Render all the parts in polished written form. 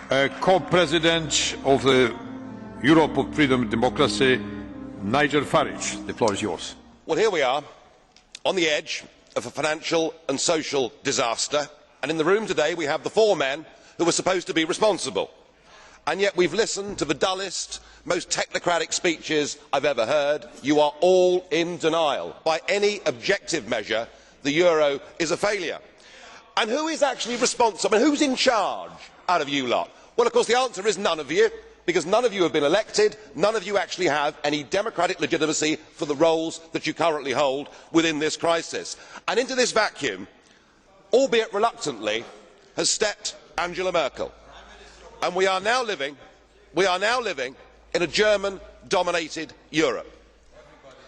Co-President of the Europe of Freedom and Democracy, Nigel Farage. The floor is yours. Well, here we are, on the edge of a financial and social disaster, and in the room today we have the four men who were supposed to be responsible. And yet we've listened to the dullest, most technocratic speeches I've ever heard. You are all in denial. By any objective measure, the euro is a failure. And who is actually responsible? Who's in charge out of you lot? Well, of course, the answer is none of you, because none of you have been elected, none of you actually have any democratic legitimacy for the roles that you currently hold within this crisis. And into this vacuum, albeit reluctantly, has stepped Angela Merkel. And we are now living in a German-dominated Europe.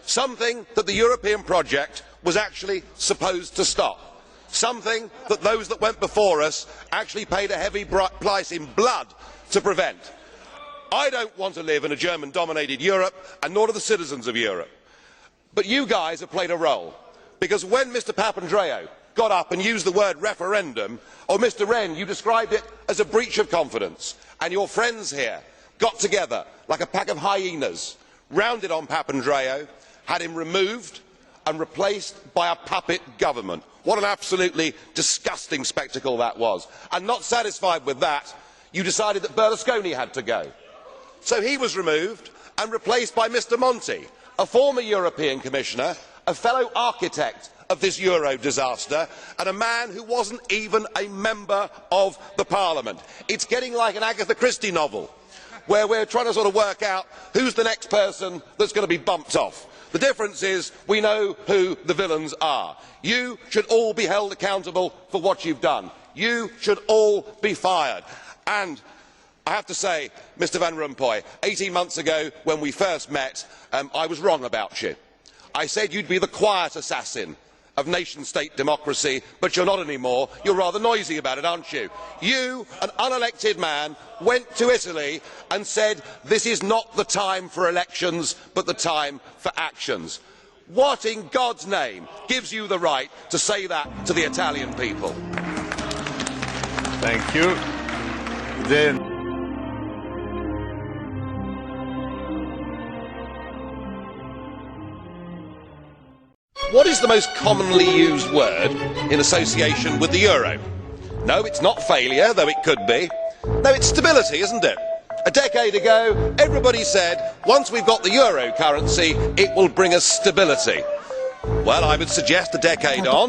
Something that the European project was actually supposed to stop. Something that those that went before us actually paid a heavy price in blood to prevent. I don't want to live in a German-dominated Europe, and nor do the citizens of Europe. But you guys have played a role, because when Mr Papandreou got up and used the word referendum, or Mr Rehn, you described it as a breach of confidence, and your friends here got together like a pack of hyenas, rounded on Papandreou, had him removed and replaced by a puppet government. What an absolutely disgusting spectacle that was. And not satisfied with that, you decided that Berlusconi had to go. So he was removed and replaced by Mr Monti, a former European Commissioner, a fellow architect of this euro disaster, and a man who wasn't even a member of the Parliament. It's getting like an Agatha Christie novel, where we're trying to sort of work out who's the next person that's going to be bumped off. The difference is we know who the villains are. You should all be held accountable for what you've done. You should all be fired. And I have to say, Mr Van Rompuy, 18 months ago when we first met, I was wrong about you. I said you'd be the quiet assassin of nation-state democracy, but you're not anymore. You're rather noisy about it, aren't you? You, an unelected man, went to Italy and said this is not the time for elections, but the time for actions. What in God's name gives you the right to say that to the Italian people? Thank you. What is the most commonly used word in association with the euro? No, it's not failure, though it could be. No, it's stability, isn't it? A decade ago, everybody said, once we've got the euro currency, it will bring us stability. Well, I would suggest a decade on,